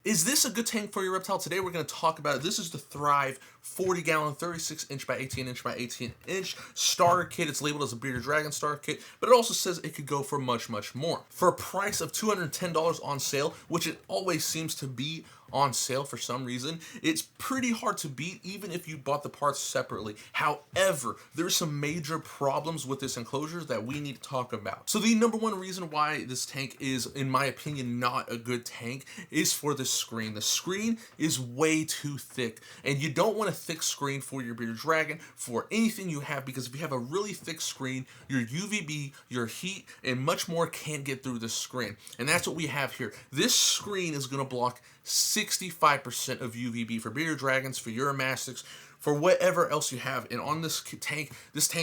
Is this a good tank for your reptile? Today we're going to talk about it. This is the Thrive 40-gallon 36-inch by 18-inch by 18-inch starter kit. It's labeled as a bearded dragon starter kit, but it also says it could go for much, much more. For a price of $210 on sale, which it always seems to be on sale for some reason, it's pretty hard to beat even if you bought the parts separately. However, there's some major problems with this enclosure that we need to talk about. So the number one reason why this tank is, in my opinion, not a good tank is for the screen. The screen is way too thick, and you don't want a thick screen for your bearded dragon for anything you have, because if you have a really thick screen, your UVB, your heat, and much more can't get through the screen. And that's what we have here. This screen is going to block 65% of UVB for bearded dragons, for Uromastyx, for whatever else you have. And on this tank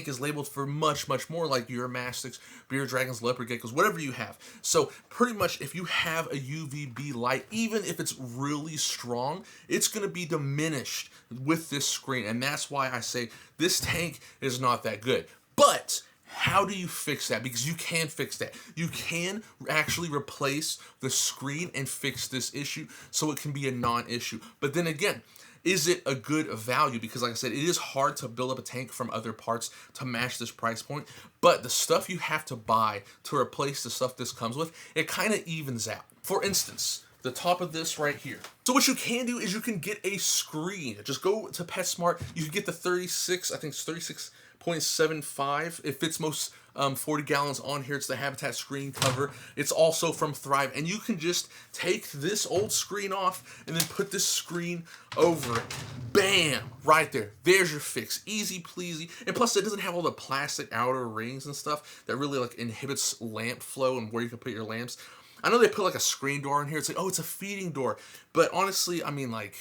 is labeled for much, much more, like Uromastyx, bearded dragons, leopard geckos, whatever you have. So pretty much if you have a UVB light, even if it's really strong, it's going to be diminished with this screen. And that's why I say this tank is not that good. But how do you fix that? Because you can fix that. You can actually replace the screen and fix this issue so it can be a non-issue. But then again, is it a good value? Because like I said, it is hard to build up a tank from other parts to match this price point. But the stuff you have to buy to replace the stuff this comes with, it kind of evens out. For instance, the top of this right here. So what you can do is you can get a screen. Just go to Petsmart. You can get the 36, I think it's 36.75. It fits most 40 gallons on here. It's the Habitat screen cover. It's also from Thrive. And you can just take this old screen off and then put this screen over it. Bam! Right there. There's your fix. Easy pleasy. And plus it doesn't have all the plastic outer rings and stuff that really like inhibits lamp flow and where you can put your lamps. I know they put like a screen door in here. It's like, oh, it's a feeding door. But honestly, I mean, like,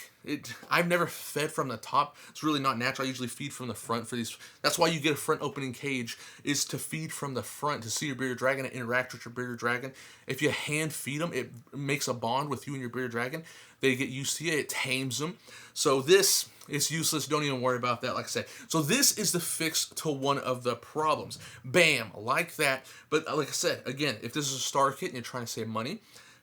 I've never fed from the top. It's really not natural. I usually feed from the front for these. That's why you get a front opening cage, is to feed from the front, to see your bearded dragon and interact with your bearded dragon. If you hand feed them, it makes a bond with you and your bearded dragon. They get used to it. It tames them. So this is useless. Don't even worry about that, like I said. So this is the fix to one of the problems. Bam, like that. But like I said, again, if this is a starter kit and you're trying to save money,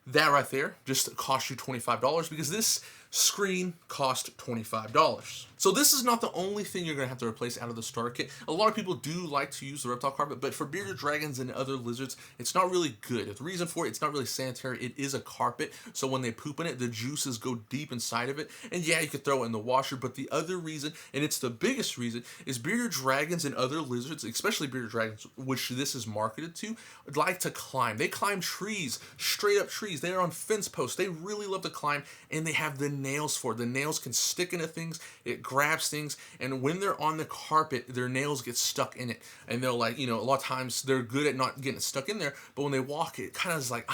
that right there just cost you $25, because this screen cost $25. So this is not the only thing you're going to have to replace out of the starter kit. A lot of people do like to use the reptile carpet, but for bearded dragons and other lizards, it's not really good. The reason for it, it's not really sanitary. It is a carpet, so when they poop in it, the juices go deep inside of it. And yeah, you could throw it in the washer, but the other reason, and it's the biggest reason, is bearded dragons and other lizards, especially bearded dragons, which this is marketed to, like to climb. They climb trees, straight up trees. They're on fence posts. They really love to climb, and they have the nails for it. The nails can stick into things. It grabs things, and when they're on the carpet, their nails get stuck in it, and they'll, like, you know, a lot of times they're good at not getting it stuck in there, but when they walk, it kind of is like,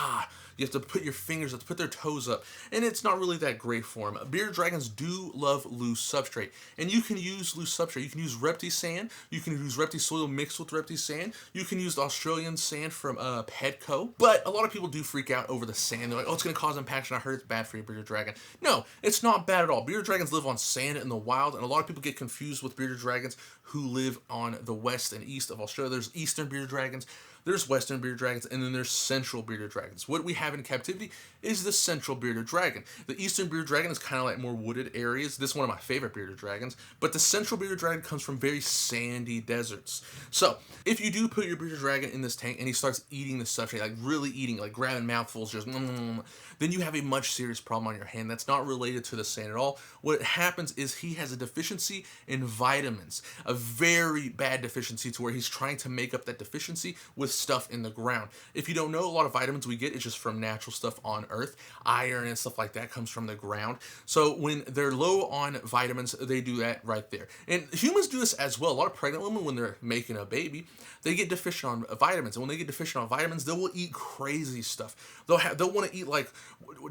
you have to put your fingers, you have to put their toes up, and it's not really that great for them. Bearded dragons do love loose substrate, and you can use loose substrate. You can use Repti sand, you can use Repti soil mixed with Repti sand, you can use the Australian sand from Petco, but a lot of people do freak out over the sand. They're like, oh, it's going to cause impaction. I heard it's bad for your bearded dragon. No, it's not bad at all. Bearded dragons live on sand in the wild, and a lot of people get confused with bearded dragons who live on the west and east of Australia. There's eastern bearded dragons, there's western bearded dragons, and then there's central bearded dragons. What we have in captivity is the central bearded dragon. The eastern bearded dragon is kind of like more wooded areas. This is one of my favorite bearded dragons, but the central bearded dragon comes from very sandy deserts. So if you do put your bearded dragon in this tank and he starts eating the substrate, like really eating, like grabbing mouthfuls, just then you have a much serious problem on your hand. That's not related to the sand at all. What happens is he has a deficiency in vitamins, a very bad deficiency, to where he's trying to make up that deficiency with stuff in the ground. If you don't know, a lot of vitamins we get is just from natural stuff on Earth. Iron and stuff like that comes from the ground. So when they're low on vitamins, they do that right there. And humans do this as well. A lot of pregnant women, when they're making a baby, they get deficient on vitamins. And when they get deficient on vitamins, they will eat crazy stuff. They'll want to eat like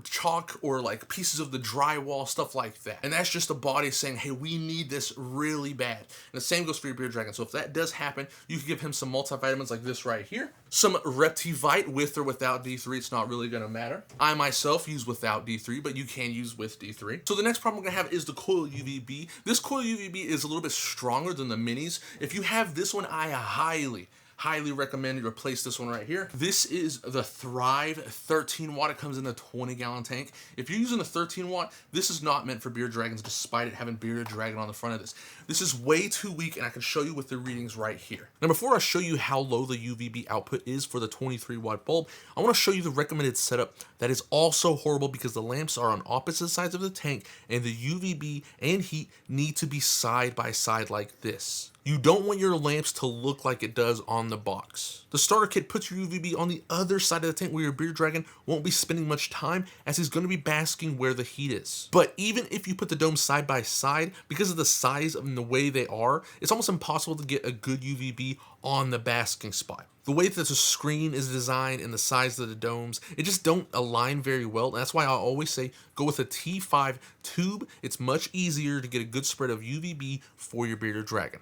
chalk or like pieces of the drywall, stuff like that. And that's just the body saying, hey, we need this really bad. And the same goes for your bearded dragon. So if that does happen, you can give him some multivitamins like this right here. Some Reptivite with or without D3. It's not really going to matter. I myself use without D3, but you can use with D3. So the next problem we're going to have is the coil UVB. This coil UVB is a little bit stronger than the minis. If you have this one, I highly highly recommend you replace this one right here. This is the Thrive 13 watt. It comes in a 20-gallon tank. If you're using a 13 watt, this is not meant for bearded dragons, despite it having bearded dragon on the front of this. This is way too weak, and I can show you with the readings right here. Now, before I show you how low the UVB output is for the 23 watt bulb, I want to show you the recommended setup that is also horrible because the lamps are on opposite sides of the tank, and the UVB and heat need to be side by side like this. You don't want your lamps to look like it does on the box. The starter kit puts your UVB on the other side of the tank where your bearded dragon won't be spending much time, as he's going to be basking where the heat is. But even if you put the domes side by side, because of the size and the way they are, it's almost impossible to get a good UVB on the basking spot. The way that the screen is designed and the size of the domes, it just don't align very well. That's why I always say go with a T5 tube. It's much easier to get a good spread of UVB for your bearded dragon.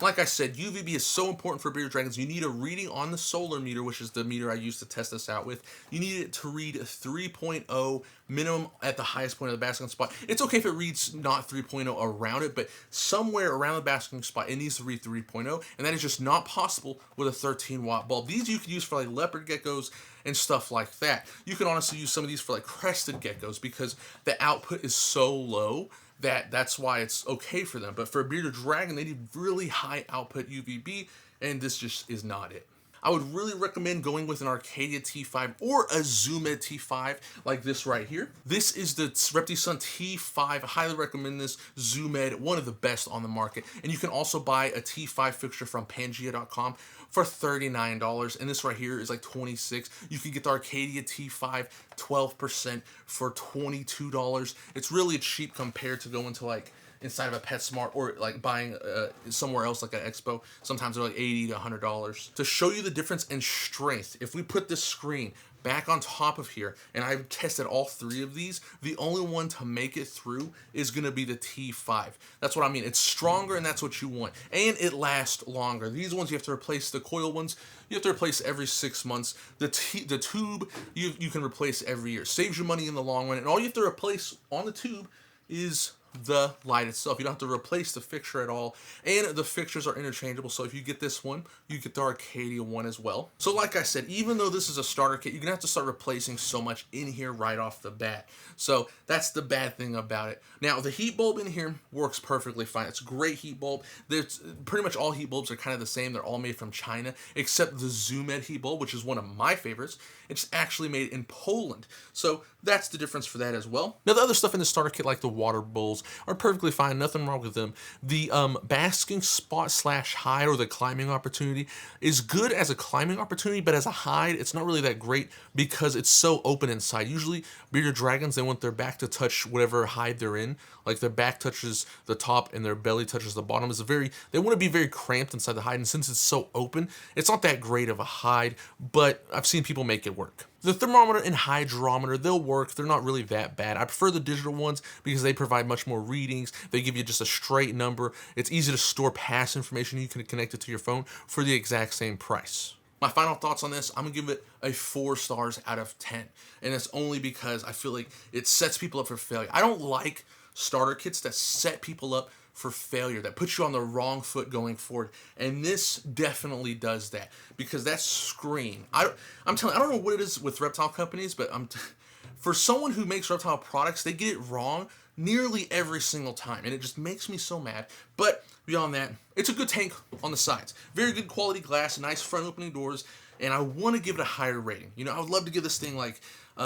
Like I said, UVB is so important for bearded dragons. You need a reading on the solar meter, which is the meter I used to test this out with. You need it to read 3.0 minimum at the highest point of the basking spot. It's okay if it reads not 3.0 around it, but somewhere around the basking spot, it needs to read 3.0, and that is just not possible with a 13 watt bulb. These you could use for like leopard geckos and stuff like that. You can honestly use some of these for like crested geckos because the output is so low that's why it's okay for them. But for a bearded dragon, they need really high output UVB, and this just is not it. I would really recommend going with an Arcadia T5 or a Zoomed T5 like this right here. This is the Reptisun T5. I highly recommend this Zoomed, one of the best on the market. And you can also buy a T5 fixture from Pangea.com for $39, and this right here is like $26. You can get the Arcadia T5 12% for $22. It's really cheap compared to going to like inside of a Petsmart or like buying somewhere else like an Expo. Sometimes they're like $80 to $100. To show you the difference in strength, if we put this screen back on top of here, and I've tested all three of these, the only one to make it through is going to be the T5. That's what I mean. It's stronger, and that's what you want. And it lasts longer. These ones, you have to replace the coil ones. You have to replace every 6 months. The tube, you can replace every year. Saves you money in the long run, and all you have to replace on the tube is the light itself. You don't have to replace the fixture at all, and the fixtures are interchangeable, so if you get this one, you get the Arcadia one as well. So like I said, even though this is a starter kit, you're gonna have to start replacing so much in here right off the bat. So that's the bad thing about it. Now the heat bulb in here works perfectly fine. It's a great heat bulb. There's pretty much all heat bulbs are kind of the same. They're all made from China, except the Zoomed heat bulb, which is one of my favorites. It's actually made in Poland. So that's the difference for that as well. Now the other stuff in the starter kit, like the water bowls, are perfectly fine, nothing wrong with them. The basking spot / hide, or the climbing opportunity, is good as a climbing opportunity, but as a hide, it's not really that great because it's so open inside. Usually bearded dragons, they want their back to touch whatever hide they're in. Like their back touches the top and their belly touches the bottom. They want to be very cramped inside the hide, and since it's so open, it's not that great of a hide, but I've seen people make it work. The thermometer and hydrometer, they'll work. They're not really that bad. I prefer the digital ones because they provide much more readings. They give you just a straight number. It's easy to store past information. You can connect it to your phone for the exact same price. My final thoughts on this, I'm going to give it a 4 stars out of 10. And it's only because I feel like it sets people up for failure. I don't like starter kits that set people up for failure, that puts you on the wrong foot going forward. And this definitely does that, because that screen, I'm telling you, I don't know what it is with reptile companies, but for someone who makes reptile products, they get it wrong nearly every single time, and it just makes me so mad. But beyond that, it's a good tank on the sides. Very good quality glass, nice front opening doors, and I want to give it a higher rating. You know, I would love to give this thing like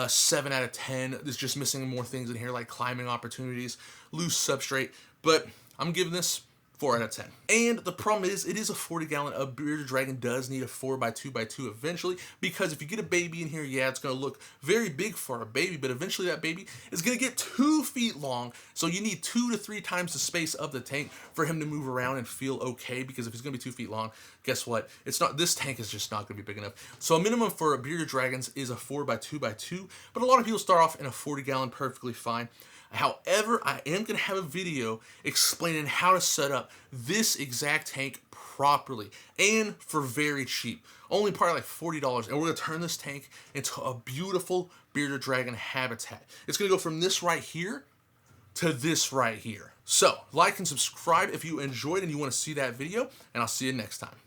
7 out of 10. There's just missing more things in here, like climbing opportunities, loose substrate, but I'm giving this 4 out of 10. And the problem is, it is a 40-gallon. A bearded dragon does need a 4x2x2 eventually, because if you get a baby in here, yeah, it's going to look very big for a baby, but eventually that baby is going to get 2 feet long, so you need 2 to 3 times the space of the tank for him to move around and feel okay, because if he's going to be 2 feet long, guess what? This tank is just not going to be big enough. So a minimum for a bearded dragons is a 4x2x2, but a lot of people start off in a 40-gallon perfectly fine. However, I am going to have a video explaining how to set up this exact tank properly and for very cheap. Only probably like $40. And we're going to turn this tank into a beautiful bearded dragon habitat. It's going to go from this right here to this right here. So like and subscribe if you enjoyed and you want to see that video, and I'll see you next time.